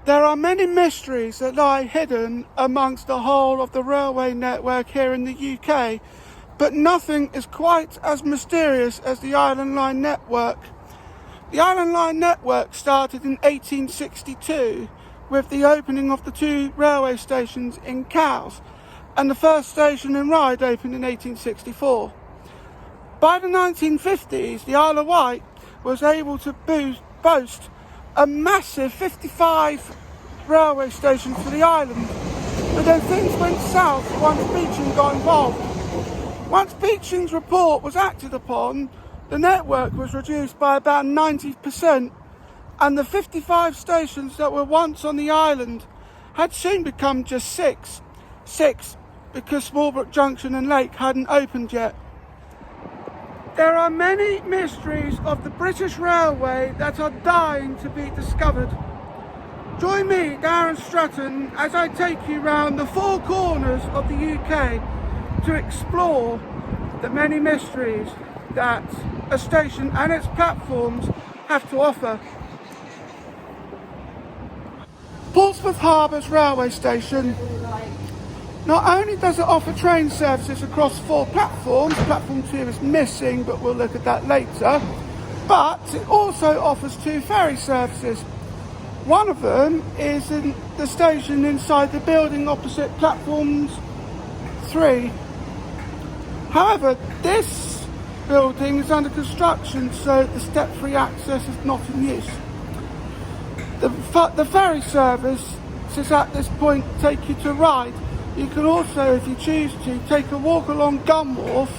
There are many mysteries that lie hidden amongst the whole of the railway network here in the UK, but nothing is quite as mysterious as the Island Line network. The Island Line network started in 1862 with the opening of the two railway stations in Cowes, and the first station in Ryde opened in 1864. By the 1950s, the Isle of Wight was able to boast a massive 55 railway stations for the island, but then things went south once Beeching got involved. Once Beeching's report was acted upon, the network was reduced by about 90%, and the 55 stations that were once on the island had soon become just six because Smallbrook Junction and Lake hadn't opened yet. There are many mysteries of the British Railway that are dying to be discovered. Join me, Darren Stratton, as I take you round the four corners of the UK to explore the many mysteries that a station and its platforms have to offer. Portsmouth Harbour's railway station. Not only does it offer train services across four platforms, platform 2 is missing, but we'll look at that later, but it also offers two ferry services. One of them is in the station inside the building opposite platforms 3. However, this building is under construction, so the step-free access is not in use. The ferry services at this point take you to Ryde. You can also, if you choose to, take a walk along Gun Wharf,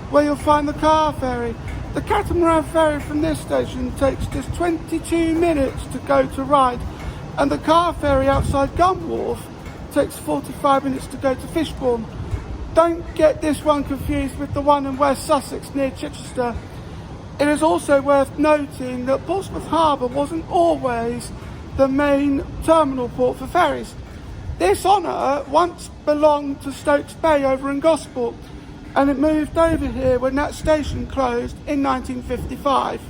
where you'll find the car ferry. The catamaran ferry from this station takes just 22 minutes to go to Ryde, and the car ferry outside Gun Wharf takes 45 minutes to go to Fishbourne. Don't get this one confused with the one in West Sussex near Chichester. It is also worth noting that Portsmouth Harbour wasn't always the main terminal port for ferries. This honour once belonged to Stokes Bay over in Gosport, and it moved over here when that station closed in 1955.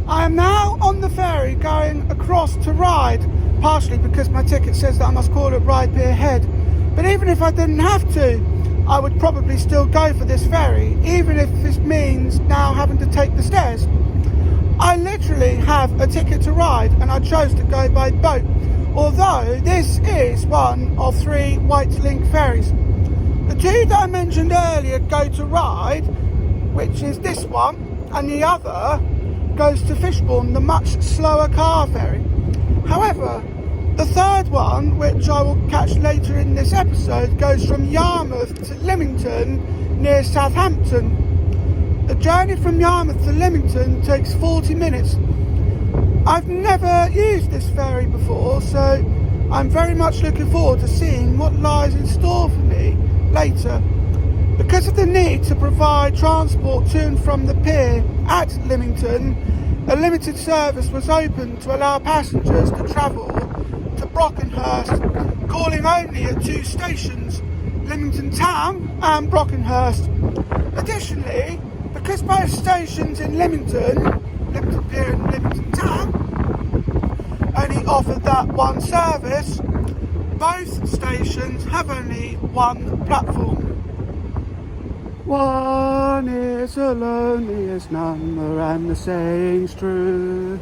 I am now on the ferry going across to Ryde, partially because my ticket says that I must call it Ryde Pier Head, but even if I didn't have to, I would probably still go for this ferry, even if this means now having to take the stairs. I literally have a ticket to Ryde, and I chose to go by boat, although this is one of 3 White Link ferries. The two that I mentioned earlier go to Ryde, which is this one, and the other goes to Fishbourne, the much slower car ferry. However, the third one, which I will catch later in this episode, goes from Yarmouth to Lymington near Southampton. The journey from Yarmouth to Lymington takes 40 minutes. I've never used this ferry before, so I'm very much looking forward to seeing what lies in store for me later. Because of the need to provide transport to and from the pier at Lymington, a limited service was opened to allow passengers to travel to Brockenhurst, calling only at 2 stations, Lymington Town and Brockenhurst. Additionally, because both stations in Lymington Pier and Lymington Town, only offered that one service, both stations have only one platform. One is a loneliest number, and the saying's true.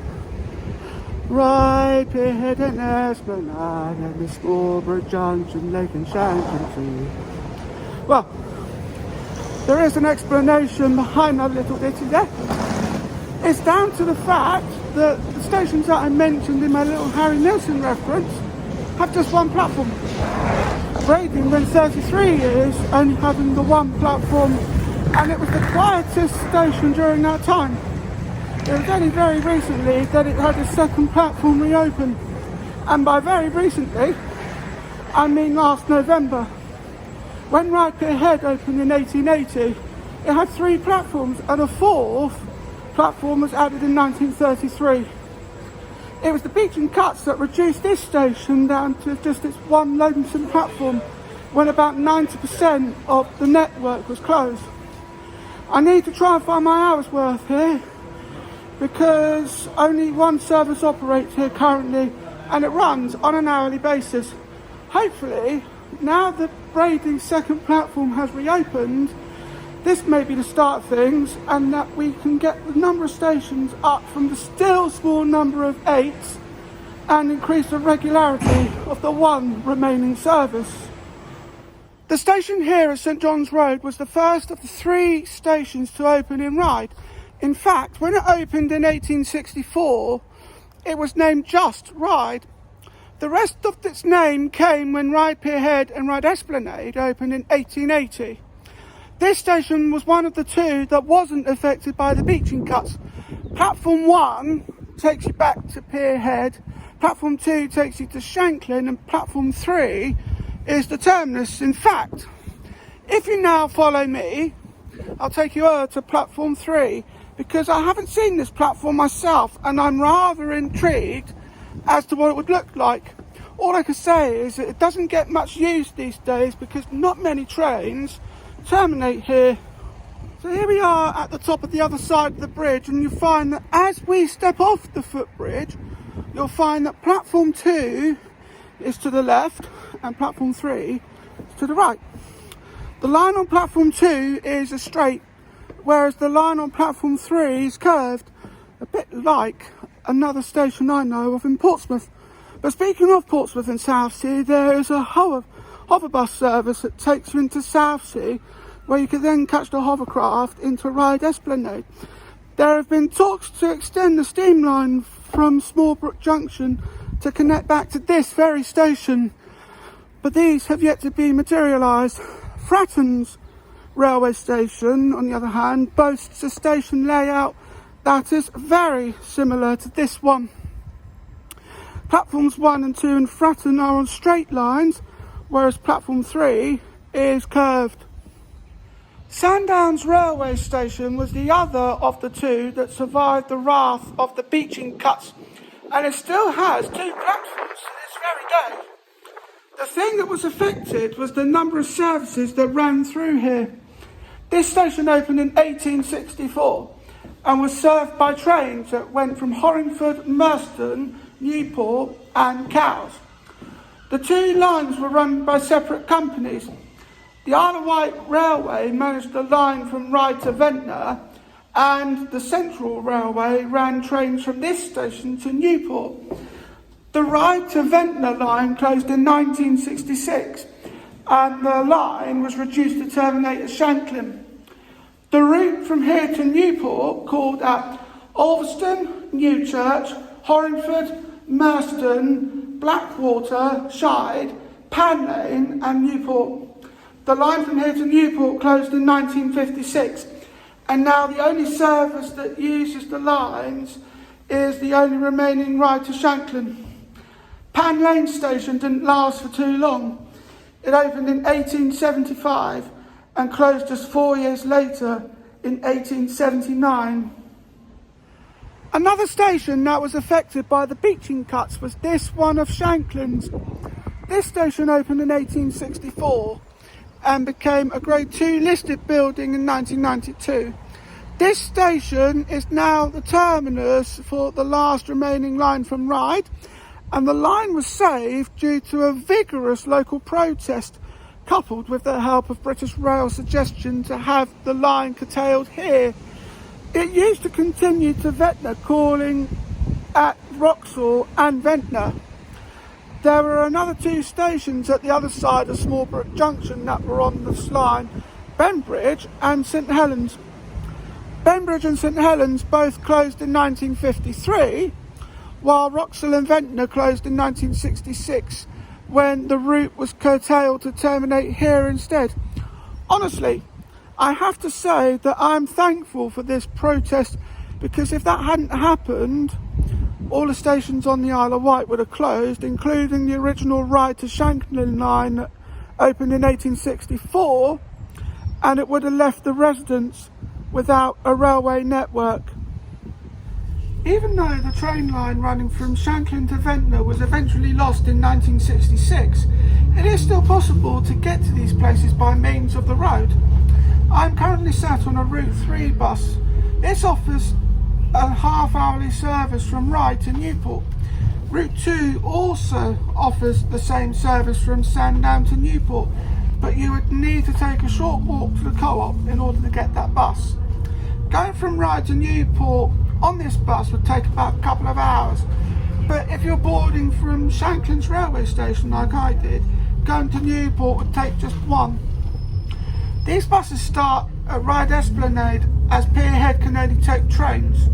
Right Pier and Esplanade, and the Smallbrook Junction, Lake and Shanklin too. Well, there is an explanation behind that little ditty there. It's down to the fact that the stations that I mentioned in my little Harry Nilsson reference have just one platform. Braden went 33 years only having the one platform, and it was the quietest station during that time. It was only very recently that it had a second platform reopened, and by very recently, I mean last November. When Ryde Pier Head opened in 1880, it had 3 platforms, and a 4th platform was added in 1933. It was the Beeching cuts that reduced this station down to just its one lonesome platform when about 90% of the network was closed. I need to try and find my hour's worth here because only one service operates here currently, and it runs on an hourly basis. Hopefully, now that Brady's second platform has reopened, this may be the start of things, and that we can get the number of stations up from the still small number of 8 and increase the regularity of the one remaining service. The station here at St John's Road was the first of the 3 stations to open in Ryde. In fact, when it opened in 1864, it was named just Ryde. The rest of its name came when Ryde Pierhead and Ryde Esplanade opened in 1880. This station was one of the 2 that wasn't affected by the beaching cuts. Platform 1 takes you back to Pierhead, Platform 2 takes you to Shanklin, and Platform 3 is the terminus. In fact, if you now follow me, I'll take you over to Platform 3, because I haven't seen this platform myself and I'm rather intrigued as to what it would look like. All I can say is that it doesn't get much use these days because not many trains terminate here. So here we are at the top of the other side of the bridge, and you'll find that as we step off the footbridge, you'll find that Platform 2 is to the left and Platform 3 is to the right. The line on Platform 2 is a straight, whereas the line on Platform 3 is curved, a bit like another station I know of in Portsmouth. But speaking of Portsmouth and Southsea, there is a hover bus service that takes you into Southsea, where you can then catch the hovercraft into Ryde Esplanade. There have been talks to extend the steam line from Smallbrook Junction to connect back to this very station, but these have yet to be materialised. Fratton's railway station, on the other hand, boasts a station layout that is very similar to this one. Platforms 1 and 2 in Fratton are on straight lines, whereas Platform 3 is curved. Sandowns railway station was the other of the 2 that survived the wrath of the beaching cuts, and it still has 2 platforms to this very day. The thing that was affected was the number of services that ran through here. This station opened in 1864 and was served by trains that went from Hollingford, Merston, Newport and Cowes. The 2 lines were run by separate companies. The Isle of Wight Railway managed the line from Ryde to Ventnor, and the Central Railway ran trains from this station to Newport. The Ryde to Ventnor line closed in 1966, and the line was reduced to terminate at Shanklin. The route from here to Newport called at Ulverston, Newchurch, Hollingford, Merston, Blackwater, Shide, Pan Lane and Newport. The line from here to Newport closed in 1956, and now the only service that uses the lines is the only remaining ride to Shanklin. Pan Lane station didn't last for too long. It opened in 1875 and closed just 4 years later in 1879. Another station that was affected by the beaching cuts was this one of Shanklin's. This station opened in 1864 and became a Grade 2 listed building in 1992. This station is now the terminus for the last remaining line from Ryde, and the line was saved due to a vigorous local protest, coupled with the help of British Rail's suggestion to have the line curtailed here. It used to continue to Ventnor, calling at Wroxall and Ventnor. There were another 2 stations at the other side of Smallbrook Junction that were on this line, Benbridge and St Helens. Benbridge and St Helens both closed in 1953, while Wroxall and Ventnor closed in 1966, when the route was curtailed to terminate here instead. Honestly, I have to say that I'm thankful for this protest, because if that hadn't happened, all the stations on the Isle of Wight would have closed, including the original Ryde to Shanklin line that opened in 1864, and it would have left the residents without a railway network. Even though the train line running from Shanklin to Ventnor was eventually lost in 1966, it is still possible to get to these places by means of the road. I'm currently sat on a Route 3 bus. This offers a half-hourly service from Ryde to Newport. Route 2 also offers the same service from Sandown to Newport, but you would need to take a short walk to the co-op in order to get that bus. Going from Ryde to Newport on this bus would take about a couple of hours, but if you're boarding from Shanklin's railway station like I did, going to Newport would take just one. These buses start at Ryde Esplanade, as Pierhead can only take trains.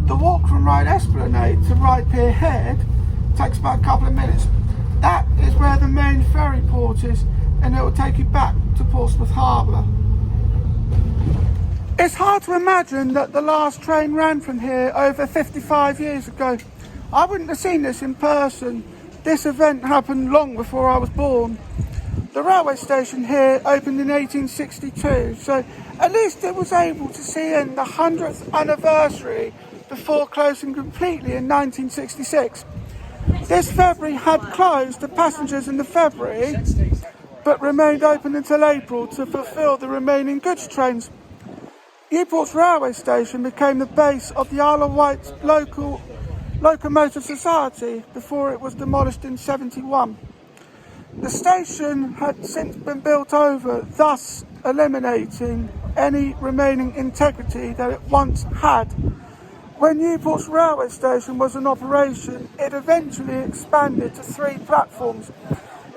The walk from Ryde Esplanade to Ryde Pierhead takes about a couple of minutes. That is where the main ferry port is, and it will take you back to Portsmouth Harbour. It's hard to imagine that the last train ran from here over 55 years ago. I wouldn't have seen this in person. This event happened long before I was born. The railway station here opened in 1862, so at least it was able to see in the 100th anniversary before closing completely in 1966. This ferry had closed to passengers in the February, but remained open until April to fulfil the remaining goods trains. Newport's railway station became the base of the Isle of Wight Locomotive Society before it was demolished in 1971. The station had since been built over, thus eliminating any remaining integrity that it once had. When Newport's railway station was in operation, it eventually expanded to 3 platforms.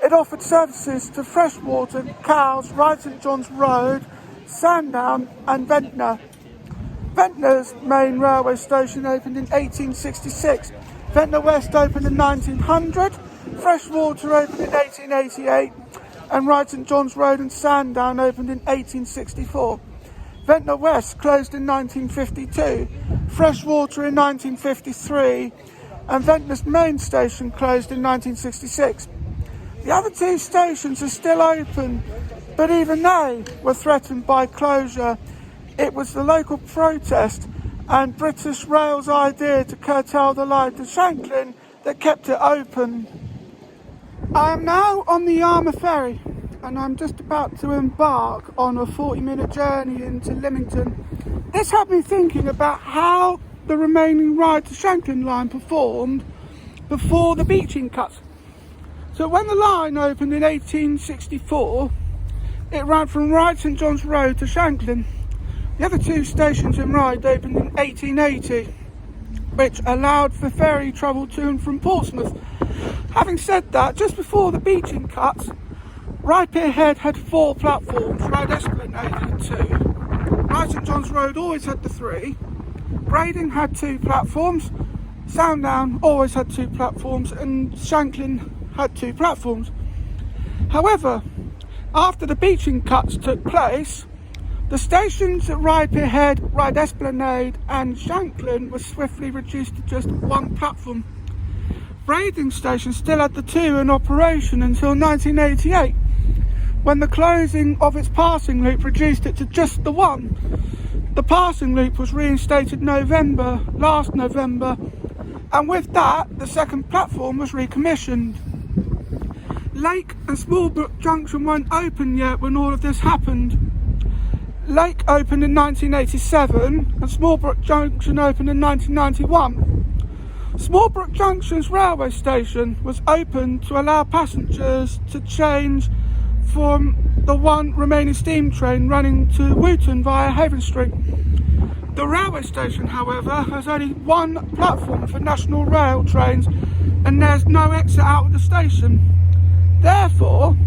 It offered services to Freshwater, Cowes, Ryde St John's Road, Sandown and Ventnor. Ventnor's main railway station opened in 1866. Ventnor West opened in 1900, Freshwater opened in 1888, and Ryde St John's Road and Sandown opened in 1864. Ventnor West closed in 1952, Freshwater in 1953, and Ventnor's main station closed in 1966. The other 2 stations are still open, but even they were threatened by closure. It was the local protest and British Rail's idea to curtail the line to Shanklin that kept it open. I am now on the Yarmouth ferry, and I'm just about to embark on a 40-minute journey into Lymington. This had me thinking about how the remaining Ryde to Shanklin line performed before the beaching cuts. So when the line opened in 1864, it ran from Ryde St John's Road to Shanklin. The other 2 stations in Ryde opened in 1880, which allowed for ferry travel to and from Portsmouth. Having said that, just before the beaching cuts, Ryde Pierhead had 4 platforms, Ryde Esplanade had 2, Ryde St John's Road always had the 3, Brading had 2 platforms, Sandown always had 2 platforms, and Shanklin had 2 platforms. However, after the beaching cuts took place, the stations at Ryde Pierhead, Ryde Esplanade and Shanklin were swiftly reduced to just 1 platform. Brading Station still had the 2 in operation until 1988, when the closing of its passing loop reduced it to just the 1. The passing loop was reinstated last November, and with that, the 2nd platform was recommissioned. Lake and Smallbrook Junction weren't open yet when all of this happened. Lake opened in 1987 and Smallbrook Junction opened in 1991. Smallbrook Junction's railway station was opened to allow passengers to change from the 1 remaining steam train running to Wootton via Haven Street. The railway station, however, has only 1 platform for National Rail trains, and there's no exit out of the station. Therefore,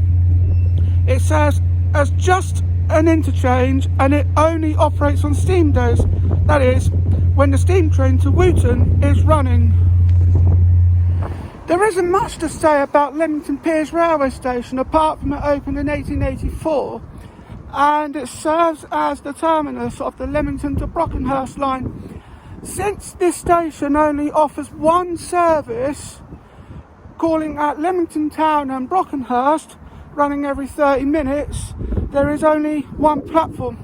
it serves as just an interchange, and it only operates on steam days, that is, when the steam train to Wootton is running. There isn't much to say about Leamington Piers railway station apart from it opened in 1884, and it serves as the terminus of the Leamington to Brockenhurst line. Since this station only offers 1 service, calling at Leamington Town and Brockenhurst, running every 30 minutes, there is only 1 platform.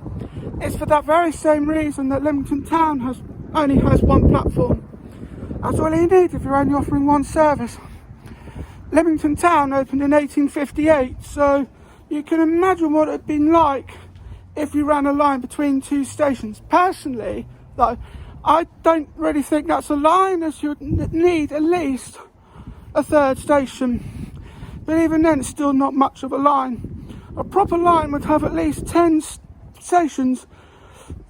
It's for that very same reason that Leamington Town only has 1 platform. That's all you need if you're only offering 1 service. Leamington Town opened in 1858, so you can imagine what it would have been like if you ran a line between 2 stations. Personally, though, I don't really think that's a line, as you'd need at least a third station. But even then, it's still not much of a line. A proper line would have at least 10 stations.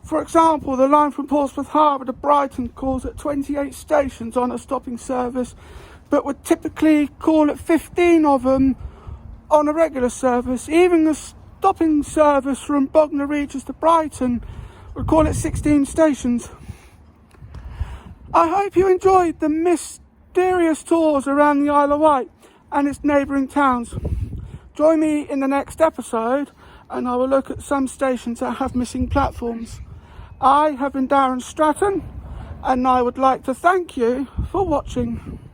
For example, the line from Portsmouth Harbour to Brighton calls at 28 stations on a stopping service, but would typically call at 15 of them on a regular service. Even the stopping service from Bognor Regis to Brighton would call it 16 stations. I hope you enjoyed the mysterious tours around the Isle of Wight and its neighbouring towns. Join me in the next episode and I will look at some stations that have missing platforms. I have been Darren Stratton and I would like to thank you for watching.